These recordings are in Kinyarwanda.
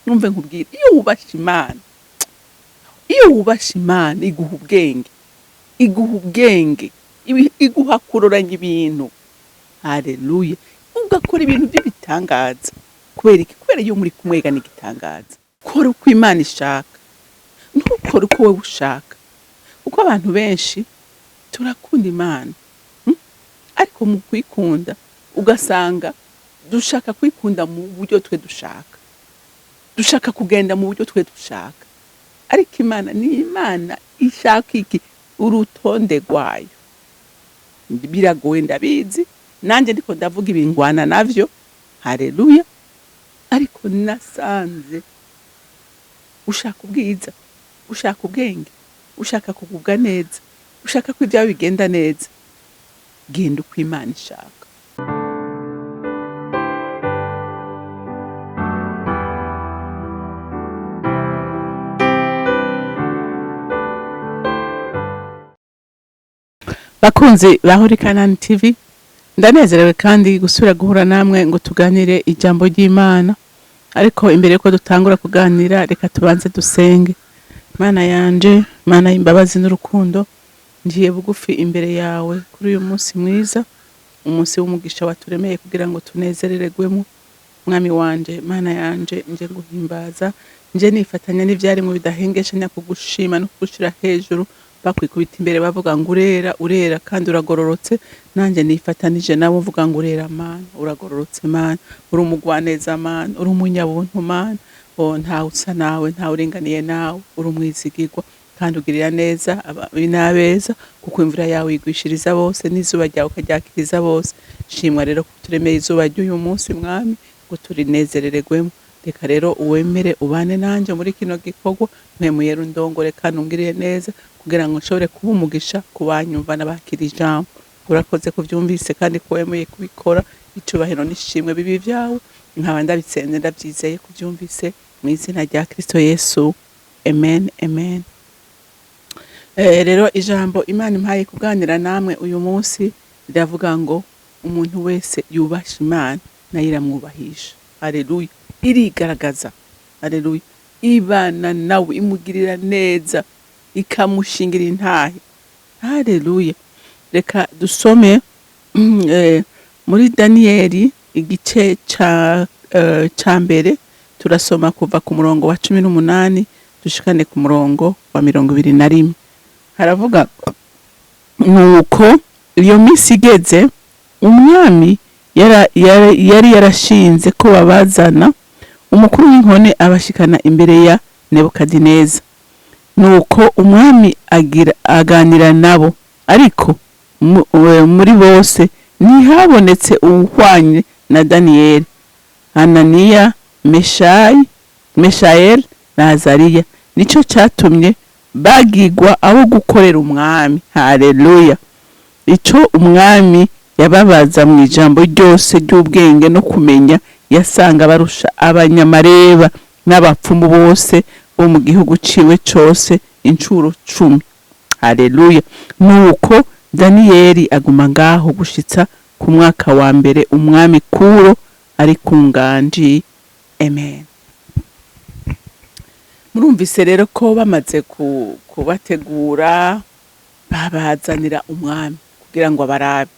numve nkubwira, iyo wubasha Imana iguha ubwenge, iguha kuroranya ibintu. Haleluya. Ugakora ibintu by'ibitangaza. Kubera iyo muri kumwega n'igitangaza. Kora uko Imana ishaka, ntukore uko wowe ushaka. Uko abantu benshi turakunda Imana, ariko mu kwikunda ugasanga dushaka kwikunda mu buryo twe dushaka kugenda mu buryo twe dushaka. Ariko Imana ni Imana ishaka iki? Urutonde rwayo. Biragoye ndabizi, nanjye ndiko ndavuga ibingwana navyo. Haleluya. Ariko nasanze ushaka ubwiza, ushaka ubwenge, ushaka kugubwa neza, ushaka ko ibyawe bigenda neza, genda uko Imana ishaka. Bakunzi bahuri CANAAN TV, ndanezerewe kandi gusubira guhura namwe ngo tuganire ijambo ry'Imana. Ariko imbere ko dutangura kuganira, reka tubanze dusenge. Mana yanje, Mana y'imbabazi n'urukundo, ngiye bugufi imbere yawe kuri uyu munsi mwiza, umunsi w'umugisha waturemeye kugira ngo tunezerererwemo. Mwami wanje, Mana yanje, nje nguhimbaza, nje nifatanya n'ivyari mu bidahengeshanya kugushima no kugushira hejuru. Bakwikubita imbere bavuga ngo urera kandi uragororotse. Nanjye nifatanije nabo mvuga ngo urera Mana, uragororotse Mana, uri umugwaneza Mana, uri umunyabuntu Mana. Ntawe usa nawe, ntawe uringaniye nawe, uri umwizigirwa kandi ugirira neza n'abeza, kuko imvura yawe igwishiriza bose n'izuba ryawe ukaryakiriza bose. Shimwa rero ko turemeye izuba ry'uyu munsi Mwami, ngo turinezerererwemo. Reka rero uwemere ubane nanjye muri kino gikorwa, mpemuye rundongore kandi ungiriye neza, kugira ngo nshobore kuba umugisha kubanyumva n'abakira ijambo. Urakoze kuvyumvise kandi ko wemeye kubikora. Icubahiro n'ishimwe bibi vyawe, nkaba ndabitsenze ndabyizeye kuvyumvise mu izina rya Kristo Yesu. Amen, amen. Rero ijambo Imana impaye kuganira namwe uyu munsi riravuga ngo umuntu wese yubasha Imana nayo iramwubahisha. Haleluya. Irigaragaza. Haleluya. Ibana nawe, imugirira neza, ikamushingira intahe. Haleluya. Reka dusome muri Daniyeli igice ca mbere, turasoma kuva ku murongo wa 18 dushikane ku murongo wa 21. Haravuga nuko iyo minsi igeze, umwami yari yarashinze ko babazana umukuru w'inkone abashikana imbere ya Nebukadineza. Nuko umwami aganira nabo, ariko muri bose ntihabonetse uwuhwanye na Daniyeli, Hananiya, Meshayeli na Azariya. Nico catumye bagigwa abo gukorera umwami. Haleluya. Ico umwami yababaza mu ijambo ryose ry'ubwenge no kumenya, yasanga barusha abanyamareba n'abapfumu bose bo mu gihugu ciwe cose incuro 10. Haleluya. Nuko Daniyeli aguma ngaho gushitsa ku mwaka wa mbere umwami Kuro ari ku nganji. Amen. Murumvise rero ko bamaze kubategura, babazanira umwami kugira ngo abarabe.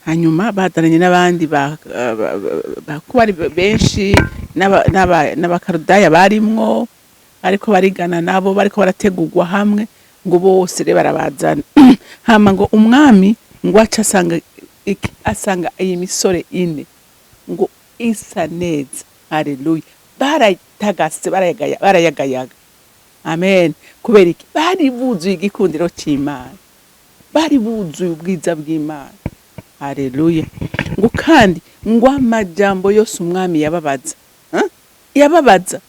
Hanyuma badaranye n'abandi bakubari benshi n'abakarudaya barimwo, ariko barigana nabo, bariko barategurwa hamwe ngo bose re barabazana. Hama ngo umwami ngo aca asanga iyi misore ine ngo isa neza. Haleluya. Baratagase, barayagayaga. Amen. Kubera iki? Bari buzuye igikundiro c'Imana, bari buzuye ubwiza bw'Imana. Haleluya. Ngo kandi ngo amajambo yose umwami yababaza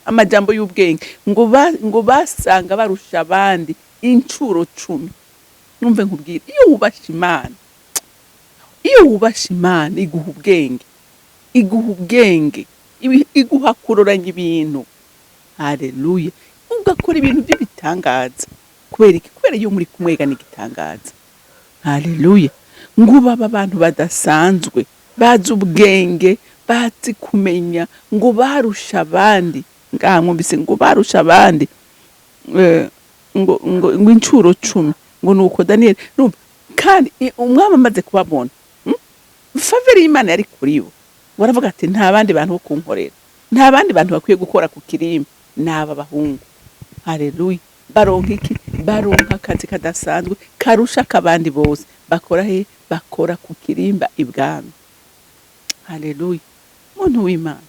amajambo y'ubwenge ngo basanga barusha abandi incuro 10. Numve nkubwira, iyo wubasha Imana iguha ubwenge, iguha kuroranya ibintu. Haleluya. Ugakora ibintu by'ibitangaza. Kubera iyo muri kumwega n'igitangaza. Haleluya. Ngo baba abantu badasanzwe, bazi ubwenge, bazi kumenya, ngo barusha abandi mwumvise ngo barusha abandi ngo incuro 10 ngo nuko Daniel kandi umwami amaze kubabona faveri y'Imana yari kuri bo baravuga ati nta bandi bantu bo kunkorera, nta bandi bantu bakwiye gukora ku kirimba n'aba bahungu. Haleluya. Baronka iki? Baronka akazi kadasanzwe karusha kabandi bose. Bakora he? Bakora ku kirimba ibwami. Haleluya. Muntu w'Imana,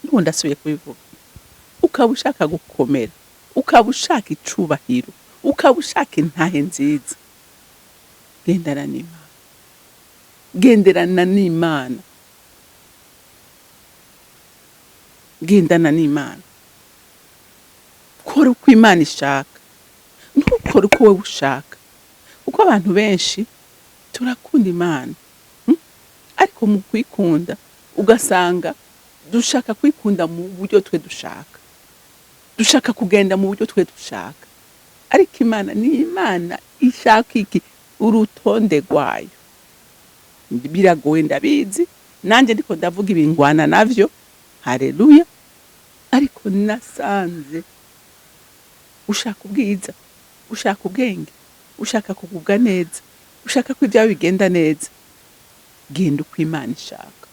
nundi asubiye kubivuga, ukaba ushaka gukomera, ukaba ushaka icubahiro, ukaba ushaka intahe nziza, gendana n'Imana, genderana n'Imana, gendana n'Imana. Kora uko Imana ishaka, ntukore uko wewe ushaka, kuko abantu benshi turakunda Imana, ariko mu kwikunda ugasanga dushaka kwikunda mu buryo twe dushaka, dushaka kugenda mu buryo twe dushaka, ariko Imana ni Imana ishaka iki? Urutonde rwayo. Biragoye ndabizi, nanjye ndiko ndavuga ibingwana navyo. Haleluya. Ariko nasanze ushaka ubwiza, ushaka ubwenge, ushaka kugubwa neza, ushaka ko ibyawe bigenda neza, genda uko Imana ishaka.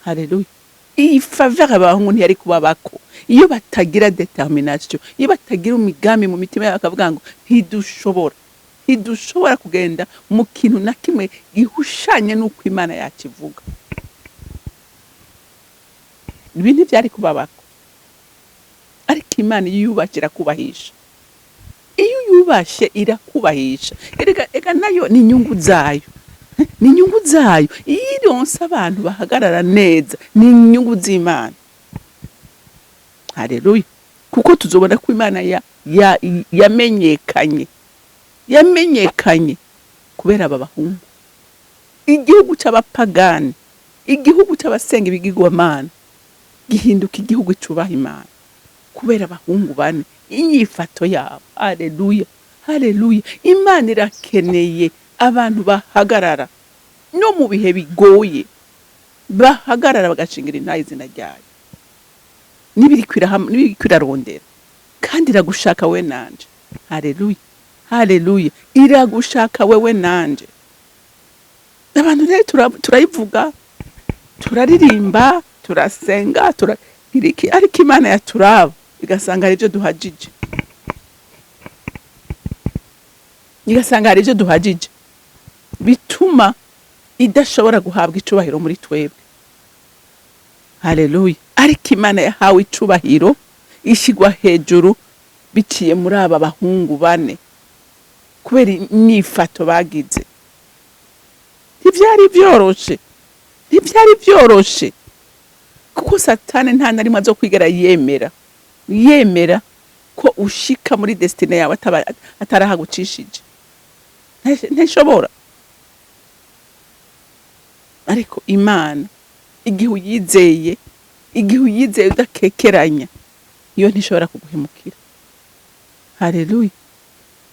Haleluya. Iyi faveur abahungu ntiyari kuba bako iyo batagira determination, iyo batagira umugambi mu mitima yabo bakavuga ngo ntidushobora kugenda mu kintu na kimwe gihushanye n'uko Imana yakivuga. Ibintu byari kuba bako, ariko Imana iyo yubakira kubahisha, iyo yubashe irakubahisha. Ega nayo ni inyungu zayo, ni inyungu zayo. Iyo ironsa abantu bahagarara neza, ni inyungu z'Imana. Haleluya. Kuko tuzobona ko Imana yamenyekanye kubera aba bahungu. Igihugu c'abapagani, igihugu c'abasenga ibigirwamana gihinduka igihugu cubaha Imana kubera abahungu bane, inyifato yabo. Haleluya. Haleluya. Imana irakeneye abantu bahagarara no mu bihe bigoye, bahagarara bagashingira intahe izina ryayo. Nibiri kwirarondera kandi iragushaka we nanje. Haleluya. Haleluya. Iragushaka wewe nanje. Abantu rero turayivuga, turaririmba, turasenga, ariko Imana yaturaba igasanga ari byo duhajije, igasanga ari byo duhajije bituma idashobora guhabwa icubahiro muri twebwe. Haleluya. Ariko Imana yahawe icubahiro, ishigwa hejuru biciye muri aba bahungu bane kubera inyifato bagize. Ntivyari byoroshe, kuko Satani nta na rimwe azokwigera yemera ko ushika muri destiny yawe atarahagucishije. Ntishobora. Ariko Imana igihe uyizeye udakekeranya, iyo ntishobora kuguhemukira. Haleluya.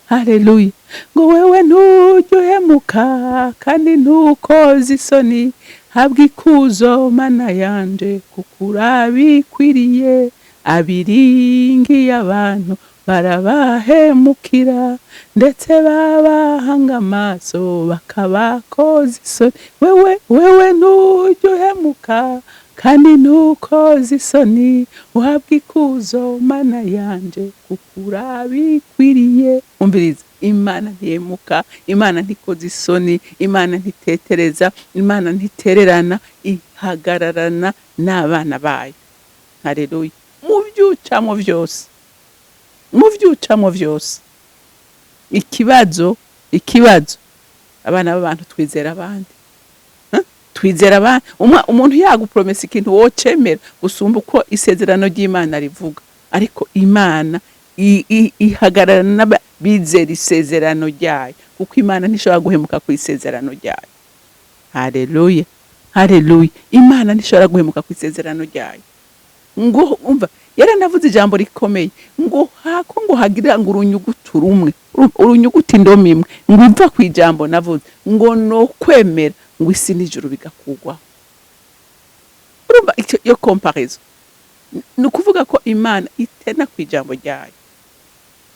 Haleluya. Ngo wewe ntujyehemuka kandi ntukoze isoni, habwa ikuzo Mana yanje kuko urabikwiriye. Abiringiye abantu barabahemukira, ndetse babahanga amaso bakabakoza isoni. Wewe ntujyehemuka kandi ntukoze isoni, uhabwa ikuzo Mana yanje kuko urabikwiriye. Umviriza, Imana ntihemuka, Imana ntikoze isoni, Imana ntitetereza, Imana ntitererana, ihagararana n'abana bayo. Haleluya. Mu byucamo byose, ikibazo abana b'abantu twizera abandi. Twizera abandi. Umuntu yagupromesa ikintu wocemera gusumba uko isezerano ry'Imana rivuga, ariko Imana ihagararana bizera isezerano ryayo, kuko Imana ntishobora guhemuka ku isezerano ryayo. Haleluya. Haleluya. Imana ntishobora guhemuka ku isezerano ryayo. Ngo umva, yaranavuze ijambo rikomeye ngo hagira ngo urunyuguti indomo imwe ngo iva ku ijambo navuze ngo no kwemera ngo isi n'ijuru bigakugwaho. Urumva iyo comparison. ni ukuvuga ko Imana itena ku ijambo ryayo.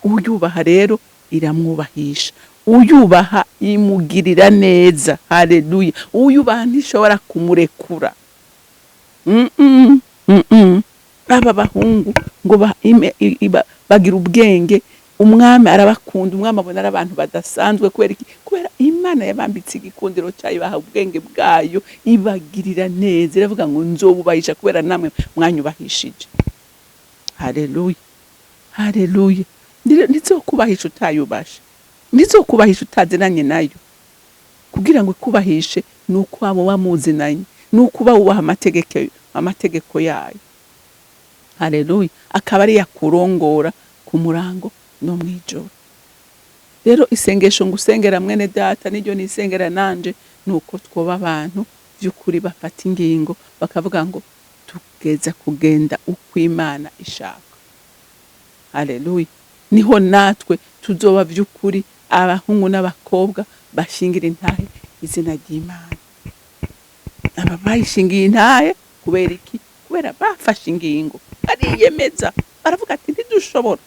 Uyubaha rero iramwubahisha, uyubaha imugirira neza. Haleluya. Uyubaha ntishobora kumurekura. Aba bahungu ngo bagira ubwenge, umwami arabakunda, umwami abona ari abantu badasanzwe. Kubera Imana yabambitse igikundiro cyayo, baha ubwenge bwayo, ibagirira neza. Iravuga ngo nzobubahisha kubera namwe mwanyubahishije. Haleluya, haleluya. Ntizokubahisha utayubasha, ntizokubahisha utaziranye nayo. Kugira ngo ikubahishe ni uko waba wamuzinanye, ni uko uba wubaha amategeko yayo. Haleluya. Akaba ari yakurongora ku murango no mwijoro. Rero isengesho ngusengera mwene data, niryo nisengera nanje, nuko twoba abantu by'ukuri bafata ingingo bakavuga ngo tugeza kugenda uko Imana ishaka. Haleluya. Niho natwe tuzoba by'ukuri abahungu n'abakobwa bashingira intahe izina ry'Imana. Aba bayishingiye intahe kubera iki? Kubera bafashe ingingo, bariyemeza, baravuga ati ntidushobora.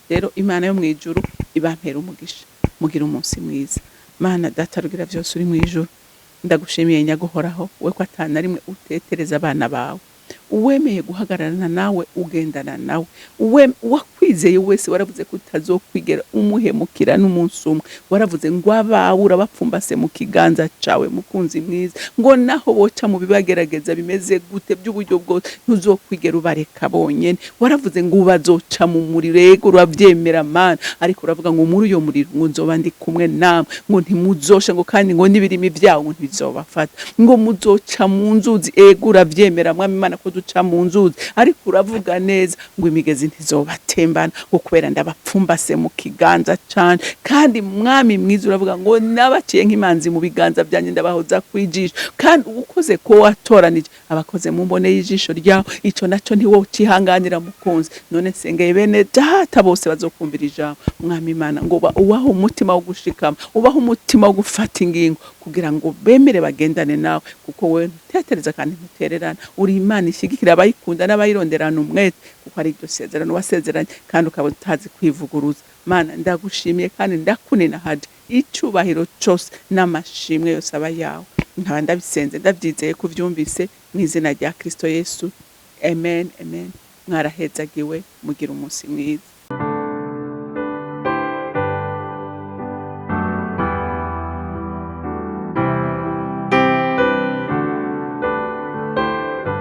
Rero Imana yo mwijuru ibampera umugisha. Mugira umunsi mwiza. Mana data rugira byose uri mwijuru, ndagushimiye nyaguhoraho, we ko atana rimwe utetereza abana bawe. Uwemeye guhagararana nawe, ugendana nawe. Wakwizeye wese waravuze ko utazokwigera umuhemukira n'umunsi umwe. Waravuze ngo abawe urabapfumbase mu kiganza cawe, mukunzi mwiza. Ngo naho boca mu bibagerageza bimeze gute by'uburyo bwose, ntuzokwigera ubareka bonyene. Waravuze ngo bazoca mu muriro, yego uravyemera Mana, ariko uravuga ngo muri uyo muriro ngo nzoba ndi kumwe namwe, ngo ntimuzosha, ngo kandi ngo n'ibirimi vyawo ngo ntibizobafata, ngo muzoca mu nzuzi. Ego uravyemera Mwami Imana ko duca mu nzuzi, ariko uravuga neza ngo imigezi ntizobatembana, ngo kubera ndabapfumbase mu kiganza cane. Kandi Mwami mwiza uravuga ngo nabaciye nk'imanzi mu biganza byanje, ndabahoza kwijisho. Kandi ukoze ko watoranije abakoze mu mbone y'ijisho ryawe, ico naco ntiwo cihanganira mukunzi. None sengeye bene data bose bazokumvira ijambo Mwami Imana, ngo ubaho umutima wo gushikama, ubaho umutima wo gufata ingingo, kugira ngo bemere bagendane nawe, kuko wewe ntutetereza kandi ntutererana. Uri Imana ishigikira abayikunda n'abayironderana umwete, kuko ari iryo sezerano wasezeranye, kandi ukaba utazi kwivuguruza. Mana ndagushimiye kandi ndakunena haje icubahiro cose n'amashimwe yose aba yawe. Nkaba ndabisenze ndavyizeye kuvyumvise mu izina rya Kristo Yesu. Amen, amen. Mwarahezagiwe, mugira umunsi mwiza.